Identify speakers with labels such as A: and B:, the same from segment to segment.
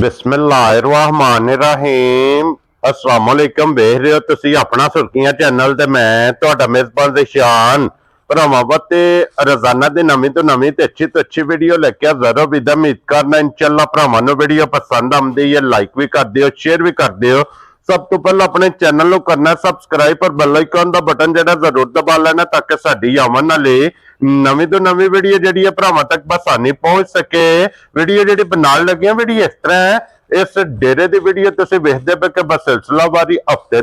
A: बिस्मिल्लाहिर्रहमानिर्रहीम अस्सलाम वालेकुम। वेख रहे हो तुसी अपना सुर्खियां चैनल ते मैं तुहाडा मेजबान दिशान भरावां ते रोजाना दी नवीं तो नवीं ते अच्छी वीडियो लेके हाजिर हो। उम्मीद करना इंशाअल्लाह भरावां नूं वीडियो पसंद आंदी है, लाइक भी कर दियो, शेयर भी कर दियो। सब तो पहले अपने चैनल को करना सबसक्राइब और बेल आइकन का बटन जरा जरूर दबा लेना ताकि साडी आवन वाली नवीं तो नवीं वीडियो जी भरावां तक बसानी पहुंच सके। वीडियो जी बनाने लगे वीडियो इस तरह है, इस डेरे की वीडियो तुम वेखते पे कि बस सिलसिलावारी हफ्ते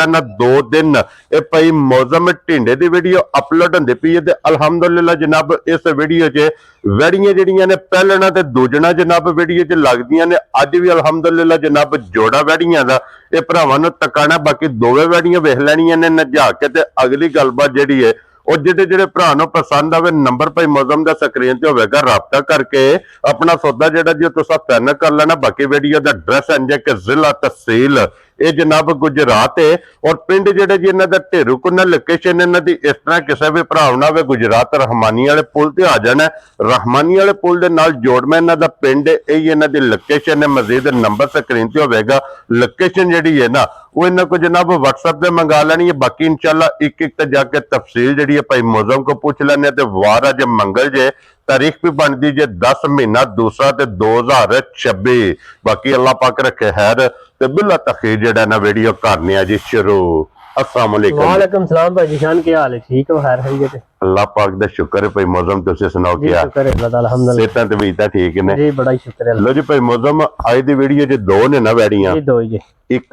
A: ना 2 दिन पई मौसम टिंडे की वीडियो अपलोड होंदी पई है। अलहमदुलिल्लाह जनाब इस वीडियो च वैड़ियां जड़ियां ने पहलना ते दूजना जनाब वीडियो च लगदियां ने। अज भी अलहमदुलिल्लाह जनाब जोड़ा वैड़ियां दा ये भरावां नूं तकाना, बाकी दोवें वैड़ियां वेख लैणियां ने नजा के ते अगली गलबात जिहड़ी है और जेडे भरा पसंद आवे नंबर भाई मौसम का स्क्रीन से होगा राबता करके अपना सौदा जेड़ा जी तुसा पैन कर लेना। बाकी वीडियो का एड्रैस है कि जिला तहसील ये जनाब गुजरात है और पिंड जेडे जी इन्हां दा ढेरू कुन्ना लोकेशन इन्हां दी इस तरह किसी भी भरा ना होवे गुजरात रहमानी वाले पुल ते आ जाना। रहमानी वाले पुल दे नाल जोड़ना इन्हां दा पिंड यही इन्हां दी लोकेशन है। मजीद नंबर स्क्रीन से होगा लोकेशन जी है ना वो इन्हों को जनाब व्हाट्सएप पे मंगा लेनी है। बाकी इंशाल्लाह एक एक जाके तफसील जी है भाई मौसम को पूछ लेने। वार अज मंगल जे तारीख भी बनती जे 10 महीना दूसरा 2026। बाकी अल्लाह पाक रखे खैर ते बिला तखीर जेड़ा ना वीडियो करने जी शुरू। अस्सलाम वालेकुम।
B: वालेकुम सलाम भाई जान, क्या हाल है? ठीक हो? खैर है जी?
A: अल्लाह पाक दा शुक्र है भाई मौसम तुसी सुनाओ क्या?
B: शुक्र है अल्लाह ताला अल्हम्दुलिल्लाह।
A: सेहतां ते बीता ठीक ने
B: जी बड़ा ही शुक्र है।
A: लो जी भाई मौसम आज दी वीडियो च 2 ने ना वैड़ियां,
B: जी 2 जी,
A: एक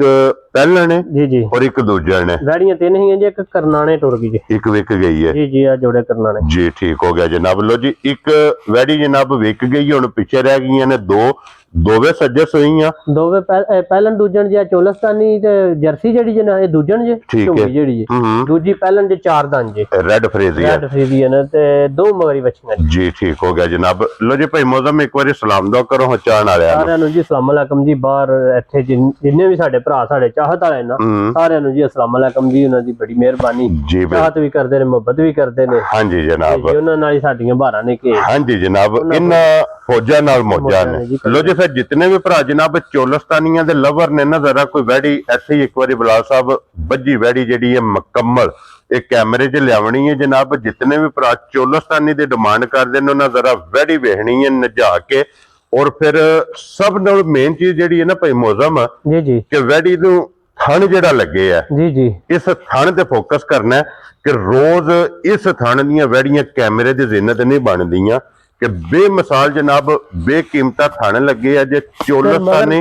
A: पहला ने
B: जी जी
A: और एक दूजा ने।
B: वैड़ियां 3 ही हैं जी, एक करनाने टुर गई जी,
A: एक विक गई है
B: जी जी आ जोड़े करनाने
A: जी। ठीक हो गया जनाब। लो जी एक वैड़ी जनाब विक गई, हुण पीछे रह गई ने 2 दोवे सज्जे सोईयां।
B: दोवे पहलन दूजन जी चोलस्तानी ते जर्सी जड़ी जी ना ये दूजन जी
A: ठीक है
B: जड़ी जी, दूजी पहलन जी 4 दान जी
A: रेड फ्रीजियन
B: ते 2 मगरी बच्चियां
A: जी। ठीक हो गया जनाब। लो जी भाई मौसम एक बार सलाम दुआ करो चाहण वालियां
B: सारियां नूं जी अस्सलाम वालेकुम जी। बाहर इत्थे जिन्ने भी साडे भरा साडे चाहत वाले ना सारियां नूं जी अस्सलाम वालेकुम जी। उन्हां दी बड़ी मेहरबानी जी, चाहत भी करदे ने मोहब्बत भी करदे ने। हां जी जनाब, उन्हां नाल ही साडीआं बारां ने के
A: हां जी जनाब इन्हां फौजा नाल मौजा ने। लो जी फिर जितने भी भरा जनाब चोलस्तानियां दे लवर ने ना जरा कोई वैड़ी ऐसे एक बार बिलाल साहब बज्जी वैड़ी जिहड़ी है मुकम्मल एक कैमरे च लियावनी है जनाब। जितने भी भरा चोलस्तानी की डिमांड करते हैं उन्हें जरा वैड़ी वेखनी है नजा के। और फिर सब नाल मेन चीज जिहड़ी है ना भाई मौसम
B: जी जी
A: कि वैड़ी नूं थण जिहड़ा लगे है
B: जी जी
A: इस थण ते फोकस करना है कि रोज इस थण दीयां वैड़ियां कैमरे दी जिन्नत नहीं बनदियां कि बेमिसाल जनाब बेकीमता थण लगे है जे चोलस्तानी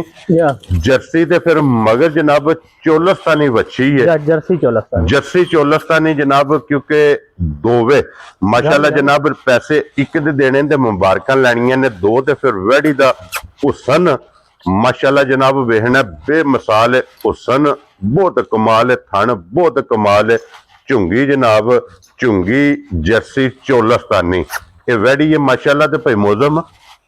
A: जर्सी ते फिर मगर जनाब चोलस्तानी वच्छी है जर्सी चोलस्तानी जनाब। क्योंकि दोवे माशाल्लाह जनाब पैसे एक दे देने ते मुबारकां लैनियां ने 2 ते फिर वैड़ी दा हुसन माशाल्लाह जनाब वेखना बेमिसाल हुसन बहुत कमाल है, थण बहुत कमाल है। झुंगी जनाब झुंगी जर्सी चोलस्तानी ये वैड़ी है माशाल्लाह। ते भाई मौसम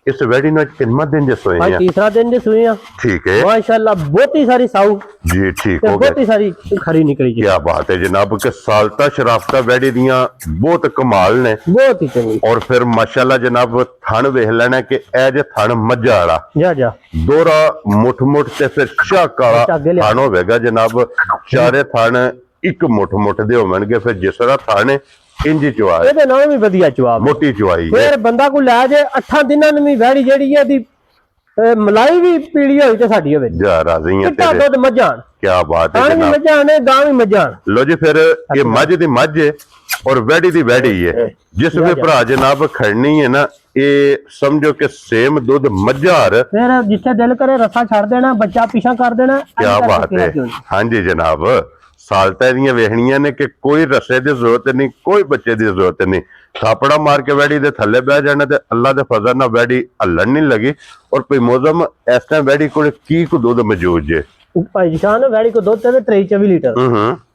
A: इस वैड़ी ने कितना दिन जे सोए हैं?
B: तीसरा दिन जे सोए हैं।
A: ठीक है
B: माशाल्लाह बहुत ही सारी साऊ
A: जी। ठीक हो गया,
B: बहुत ही सारी खरी निकली जी।
A: क्या बात है जनाब के सालता शराफता वैड़ी दियां बहुत कमाल ने, बहुत ही चंगी। और फिर माशाल्लाह जनाब थण वेख लेना कि ए जे थण मज्जा वाला
B: जा जा
A: दोरा मुठ मुठ ते फिर झक वाला थण होवेगा जनाब। चारे थण एक मुठ मुठ दे होवणगे। फिर जिस तरह थण इंजी चुआई
B: ਇਹਦੇ ਨਾਲ ਵੀ ਵਧੀਆ ਚੁਆ
A: मोटी चुआई
B: ਫਿਰ ਬੰਦਾ ਕੋ ਲੈ ਜੇ 8 ਦਿਨਾਂ ਨੂੰ ਵੀ ਵੈੜੀ ਜਿਹੜੀ ਹੈ ਦੀ ਮਲਾਈ ਵੀ ਪੀੜੀ ਹੋਈ ਤੇ ਸਾਡੀ ਹੋਵੇ
A: जा राज़ियां
B: ਕਿੱਟਾ ਦੁੱਧ ਮੱਝਾਂ
A: क्या बात है
B: ਵੀ
A: जनाब।
B: ਮੱਝਾਂ ਨੇ ਗਾਂ ਵੀ ਮੱਝਾਂ।
A: लो जी फिर ये मझ दी मझ है और वैड़ी दी वैड़ी है। जिस भी भरा जनाब खड़नी है ना ये समझो कि सेम दूध मझार
B: ਫਿਰ ਜਿੱਥੇ ਦਿਲ ਕਰੇ ਰਸਾ ਛੱਡ ਦੇਣਾ ਬੱਚਾ ਪਿਛਾ ਕਰ ਦੇਣਾ।
A: क्या बात है हाँ जी जनाब। सालता दियां वेखनियां ने कि कोई रसे की जरूरत नहीं, कोई बच्चे की जरूरत नहीं। थापड़ा मार के वैड़ी दे थले बह जाना ते अल्लाह दे फजल नाल वैड़ी हलन नहीं लगी। और कोई मौसम इस टाइम वैड़ी कोल की को दूध मौजूद जे
B: भाई जान वैड़ी को दुध ते 23-24 लीटर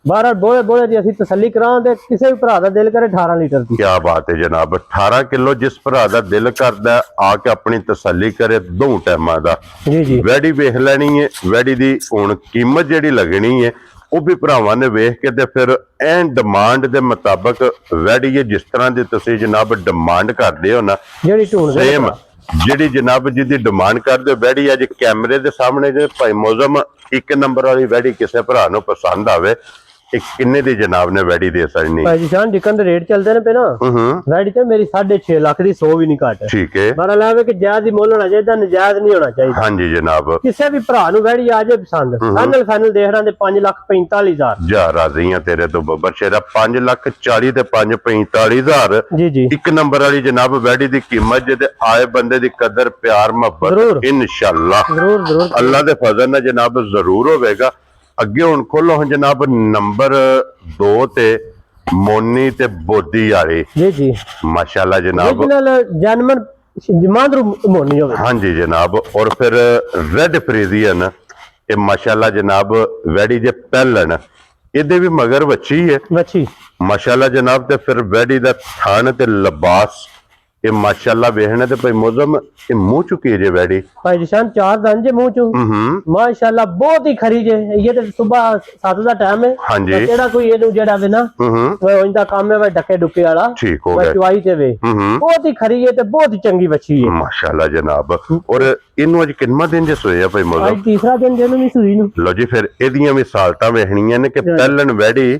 B: 12 बोले बोले दी असि तसल्ली करां ते किसी भी भरा दा दिल करे 18 लीटर दी।
A: क्या बात है जनाब 18 किलो जिस भरा दा दिल करदा आके अपनी तसल्ली करे 2 टाइमां दा
B: जी जी
A: वैड़ी वेख लेनी है। वैड़ी दी हुण कीमत जिहड़ी लगनी है वो भी भरावां ने वेख के ते फिर एन डिमांड दे मुताबिक वैड़ी है जिस तरह दी तुसीं जनाब डिमांड करदे हो ना
B: जेड़ी ढूंढ
A: सेम ਜਿਹੜੀ ਜਨਾਬ ਜਿਹਦੀ ਡਿਮਾਂਡ ਕਰਦੇ ਹੋ ਵੈੜੀ ਅੱਜ ਕੈਮਰੇ ਦੇ ਸਾਹਮਣੇ ਜੇ ਭਾਈ ਮੌਜ਼ਮ 1 ਨੰਬਰ ਵਾਲੀ ਵੈੜੀ ਕਿਸੇ ਭਰਾ ਨੂੰ ਪਸੰਦ ਆਵੇ ਇਹ ਕਿੰਨੇ ਦੀ ਜਨਾਬ ਨੇ ਵੈੜੀ ਦੇ ਸਕਣੀ?
B: ਭਾਈ ਜੀ ਸ਼ਾਨ ਜਿਕਨ ਦੇ ਰੇਟ ਚੱਲਦੇ ਨੇ ਪਏ ਨਾ ਵੈੜੀ ਤੇ ਮੇਰੀ 6.5 ਲੱਖ ਦੀ 100 ਵੀ ਨਹੀਂ ਘੱਟ।
A: ਠੀਕ ਹੈ,
B: ਬੜਾ ਲਾਵੇ ਕਿ ਜਾਇਜ਼ ਹੀ ਮੁੱਲ ਹੋਣਾ ਚਾਹੀਦਾ, ਨਜਾਇਜ਼ ਨਹੀਂ ਹੋਣਾ ਚਾਹੀਦਾ।
A: ਹਾਂਜੀ ਜਨਾਬ,
B: ਕਿਸੇ ਵੀ ਭਰਾ ਨੂੰ ਵੈੜੀ ਆ ਜੇ ਪਸੰਦ ਫਾਈਨਲ ਦੇਖਣਾ ਤੇ 5,45,000
A: ਜਾ ਰਾਜ਼ੀ ਆ ਤੇਰੇ ਤੋਂ ਬੱਬਰ ਸ਼ੇਰਾ। 5,40,000 ਤੇ 5,45,000
B: ਜੀ ਜੀ
A: 1 ਨੰਬਰ ਵਾਲੀ ਜਨਾਬ ਵੈੜੀ ਦੀ ਕੀਮਤ ਜਿਹਦੇ ਆਏ ਬੰਦੇ ਦੀ ਕਦਰ ਪਿਆਰ ਮੁਹੱਬਤ ਇਨਸ਼ਾਅੱਲਾ
B: ਜ਼ਰੂਰ
A: ਅੱਲਾ ਦੇ ਫਜ਼ਲ ਨਾਲ ਜਨਾਬ ਜ਼ਰੂਰ ਹੋਵੇਗਾ। ਅੱਗੇ ਹੁਣ ਖੋਲੋ ਹੁਣ ਜਨਾਬ ਨੰਬਰ 2 ਤੇ ਮੋਨੀ ਤੇ ਬੋਦੀ ਵਾਲੀ।
B: ਜੀ ਜੀ
A: ਮਾਸ਼ਾਅੱਲਾ ਜਨਾਬ,
B: original ਜਨਮਨ ਜਮਾਂਦਰੂ ਮੋਨੀ ਹੋਵੇ।
A: ਹਾਂਜੀ ਜਨਾਬ, ਔਰ ਫਿਰ ਰੈਡ ਫਰੀਜ਼ੀਅਨ ਇਹ ਮਾਸ਼ਾਅੱਲਾ ਜਨਾਬ ਵੈੜੀ ਜੇ ਪਹਿਲਣ ਇਹਦੇ ਵੀ ਮਗਰ ਵੱਛੀ ਹੈ ਮਾਸ਼ਾਅੱਲਾ ਜਨਾਬ। ਤੇ ਫਿਰ ਵੈੜੀ ਦਾ ਥਣ ਤੇ ਲਿਬਾਸ ਇਹ ਮਾਸ਼ਾਅੱਲਾ ਵੇਖਣਾ ਤੇ ਭਾਈ ਮੌਜ਼ਮ ਇਹ ਮੂੰਹ ਚੁੱਕੀ ਜੇ ਵੈੜੀ
B: ਭਾਈ ਨਿਸ਼ਾਨ 4 ਦੰਦ ਜੇ ਮੂੰਹ ਚੋਂ ਮਾਸ਼ਾਅੱਲਾ ਬਹੁਤ ਹੀ ਖਰੀ ਜੇ। ਇਹ ਤੇ ਸਵੇਰ 7 ਦਾ ਟਾਈਮ ਹੈ।
A: ਹਾਂਜੀ,
B: ਜਿਹੜਾ ਕੋਈ ਇਹਨੂੰ ਜਿਹੜਾ ਵੇ ਨਾ ਉਹ ਉਹਦਾ ਕੰਮ ਹੈ ਵੇ ਡੱਕੇ ਡੁੱਕੇ ਵਾਲਾ
A: ਠੀਕ ਹੋ ਗਿਆ
B: ਚੁਆਈ ਤੇ ਵੇ ਬਹੁਤ ਹੀ ਖਰੀ ਹੈ ਤੇ ਬਹੁਤ ਹੀ ਚੰਗੀ ਵੱਛੀ ਹੈ
A: ਮਾਸ਼ਾਅੱਲਾ ਜਨਾਬ। ਔਰ ਇਹਨੂੰ ਅੱਜ ਕਿੰਨਾ ਦਿਨ ਜੇ ਸੋਇਆ ਭਾਈ ਮੌਜ਼ਮ?
B: ਅੱਜ ਤੀਸਰਾ ਦਿਨ ਜਿਹਨੂੰ ਵੀ ਸੂਈ ਨੂੰ।
A: ਲੋ ਜੀ ਫਿਰ ਇਹਦੀਆਂ ਵੀ ਸਾਲਤਾਂ ਵੇਖਣੀਆਂ ਨੇ ਕਿ ਪਹਿਲਣ ਵੈੜੀ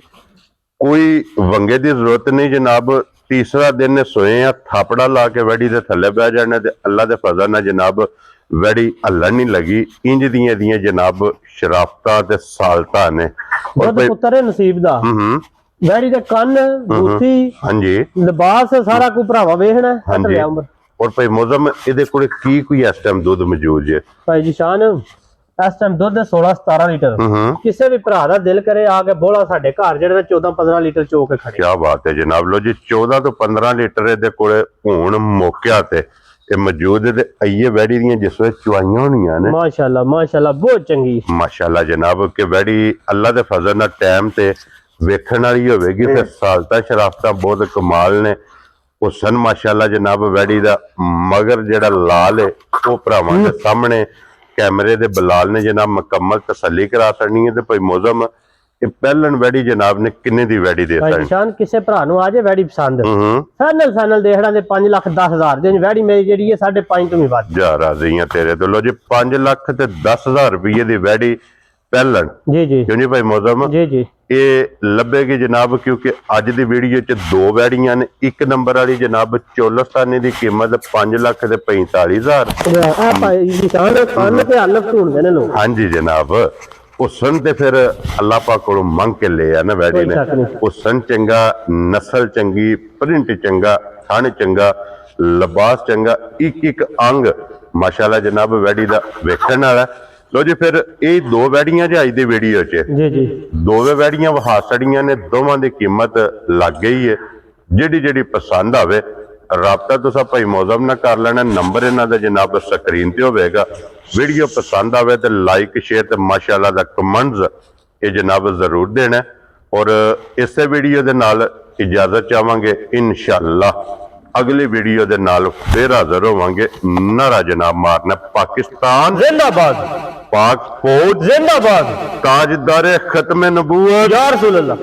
A: ਕੋਈ ਵੰਗੇ ਦੀ ਜ਼ਰੂਰਤ ਨਹੀਂ ਜਨਾਬ। ਤੀਸਰਾ ਦਿਨ ਨੇ ਸੋਏ ਆ ਥਾਪੜਾ ਲਾ ਕੇ ਵੈੜੀ ਦੇ ਥੱਲੇ ਬਹਿ ਜਾਣੇ ਤੇ ਅੱਲਾ ਦੇ ਫਜ਼ਲ ਨਾਲ ਜਨਾਬ ਵੈੜੀ ਹੱਲਣ ਨਹੀਂ ਲੱਗੀ। ਇੰਜ ਦੀਆਂ ਜਨਾਬ ਸ਼ਰਾਫਤਾਂ ਤੇ ਸਾਲਤਾਂ ਨੇ।
B: ਬਹੁਤ ਪੁੱਤਰ ਹੈ ਨਸੀਬ ਦਾ। ਵੈੜੀ ਦੇ ਕੰਨ ਬੂਥੀ
A: ਹਾਂਜੀ
B: ਲਿਬਾਸ ਸਾਰਾ ਕੁ ਭਰਾਵਾ ਵੇਖਣਾ
A: ਹਾਂਜੀ। ਔਰ ਭਾਈ ਮੌਜ਼ਮ ਇਹਦੇ ਕੋਲ ਕੀ ਕੋਈ ਇਸ ਟਾਈਮ ਦੁੱਧ ਮੌਜੂਦ ਜੇ?
B: ਭਾਈ ਜੀ ਸ਼ਾਨ ਇਸ ਟਾਈਮ ਦੁੱਧ 16-17 ਲੀਟਰ। ਕਿਸੇ ਵੀ ਭਰਾ ਦਾ ਦਿਲ ਕਰੇ ਆ ਕੇ ਬੋਲਾ ਸਾਡੇ ਘਰ ਜਿਹੜਾ 14-15 ਲੀਟਰ ਚੋ ਕੇ ਖੜੇ।
A: ਕੀ ਬਾਤ ਹੈ ਜਨਾਬ। ਲੋ ਜੀ 14 ਤੋਂ 15 ਲੀਟਰ ਇਹਦੇ ਕੋਲੇ ਹੁਣ ਮੌਕਿਆ ਤੇ ਇਹ ਮੌਜੂਦ ਤੇ ਆਈਏ ਵੈੜੀ ਦੀਆਂ ਜਿਸ ਵੇਲੇ ਚੁਆਈਆਂ ਹੋਣੀਆਂ ਨੇ
B: ਮਾਸ਼ਾਅੱਲਾ ਬਹੁਤ ਚੰਗੀ
A: ਮਾਸ਼ਾਅੱਲਾ ਜਨਾਬ। ਕਿ ਵੈੜੀ ਅੱਲਾ ਦੇ ਫਜ਼ਲ ਨਾਲ ਟਾਈਮ ਤੇ ਵੇਖਣ ਵਾਲੀ ਹੋਵੇਗੀ ਫਿਰ ਸਾਲਤਾ ਸ਼ਰਾਫਤਾਂ ਬਹੁਤ ਕਮਾਲ ਨੇ। ਉਹ ਸਨ ਮਾਸ਼ਾਅੱਲਾ ਜਨਾਬ ਵੈੜੀ ਦਾ ਮਗਰ ਜਿਹੜਾ ਲਾਲ ਹੈ ਉਹ ਭਰਾਵਾਂ ਦੇ ਸਾਹਮਣੇ ਕੈਮਰੇ ਦੇ ਬਲਾਲ ਨੇ ਜਨਾਬ ਮੁਕੰਮਲ ਤਸੱਲੀ ਕਰਾ ਸਕਣੀ ਹੈ। ਤੇ ਭਾਈ ਮੌਜ਼ਮ ਇਹ ਪਹਿਲਣ ਵੈੜੀ ਜਨਾਬ ਨੇ ਕਿੰਨੇ ਦੀ ਵੈੜੀ ਦੇ ਸਕਣੀ?
B: ਨਿਸ਼ਾਨ ਕਿਸੇ ਭਰਾ ਨੂੰ ਆ ਜੇ ਵੈੜੀ ਪਸੰਦ ਫਾਈਨਲ ਦੇਖਣਾ ਤੇ 5,10,000 ਦੇ ਵੈੜੀ ਮੇਰੀ ਜਿਹੜੀ ਹੈ 5.5 ਤੋਂ ਵੀ ਵੱਧ।
A: ਜਾ ਰਾਜ਼ੀ ਆ ਤੇਰੇ ਤੋਂ। ਲੋ ਜੀ 5,10,000 ਰੁਪਏ ਦੀ ਵੈੜੀ ਪਹਿਲਣ
B: ਜੀ
A: ਕਿਉਂ ਜੀ ਭਾਈ ਮੌਜ਼ਮ? ਜੀ ਇਹ ਲੱਭੇਗੀ ਜਨਾਬ ਕਿਉਂਕਿ ਅੱਜ ਦੀ ਵੀਡੀਓ 'ਚ 2 ਵੈੜੀਆਂ ਨੇ। 1 ਨੰਬਰ ਵਾਲੀ ਜਨਾਬ ਚੋਲਸਤਾਨੀ ਦੀ ਕੀਮਤ 5,45,000। ਹਾਂਜੀ ਜਨਾਬ। ਉਹ ਸਨ ਤੇ ਫਿਰ ਅੱਲਾਹ ਪਾਕ ਕੋਲੋਂ ਮੰਗ ਕੇ ਲਿਆ ਨਾ ਵੈੜੀ ਨੇ। ਉਹ ਸਨ ਚੰਗਾ, ਨਸਲ ਚੰਗੀ, ਪ੍ਰਿੰਟ ਚੰਗਾ, ਥਣ ਚੰਗਾ, ਲਿਬਾਸ ਚੰਗਾ, ਇੱਕ ਅੰਗ ਮਾਸ਼ਾਅੱਲਾ ਜਨਾਬ ਵੈੜੀ ਦਾ ਵੇਖਣ ਵਾਲਾ। ਲੋ ਜੀ ਫਿਰ ਇਹ 2 ਵੈੜੀਆਂ ਜੇ ਅੱਜ ਦੀ ਵੀਡੀਓ 'ਚ
B: ਜੀ
A: ਦੋਵੇਂ ਵੈੜੀਆਂ ਵਹਾ ਸੜੀਆਂ ਨੇ। ਦੋਵਾਂ ਦੀ ਕੀਮਤ ਲੱਗ ਗਈ ਹੈ। ਜਿਹੜੀ ਪਸੰਦ ਆਵੇ ਰਾਬਤਾ ਤੁਸੀਂ ਭਾਈ ਮੌਜ਼ਮ ਨਾਲ ਕਰ ਲੈਣਾ। ਨੰਬਰ ਇਹਨਾਂ ਦਾ ਜਨਾਬ ਸਕਰੀਨ ਤੇ ਹੋਵੇਗਾ। ਵੀਡੀਓ ਪਸੰਦ ਆਵੇ ਤੇ ਲਾਈਕ ਸ਼ੇਅਰ ਤੇ ਮਾਸ਼ਾਅੱਲਾ ਦਾ ਕਮੈਂਟਸ ਇਹ ਜਨਾਬ ਜ਼ਰੂਰ ਦੇਣਾ। ਔਰ ਇਸੇ ਵੀਡੀਓ ਦੇ ਨਾਲ ਇਜਾਜ਼ਤ ਚਾਹਾਂਗੇ। ਇਨਸ਼ਾਅੱਲਾ ਅਗਲੀ ਵੀਡੀਓ ਦੇ ਨਾਲ ਫਿਰ ਹਾਜ਼ਰ ਹੋਵਾਂਗੇ। ਨਾਰਾ ਜਨਾਬ ਮਾਰਨਾ ਪਾਕਿਸਤਾਨ
B: ਜ਼ਿੰਦਾਬਾਦ,
A: पाक फौज
B: जिंदाबाद,
A: ताजदार खत्म नबूवत
B: या रसूल अल्लाह।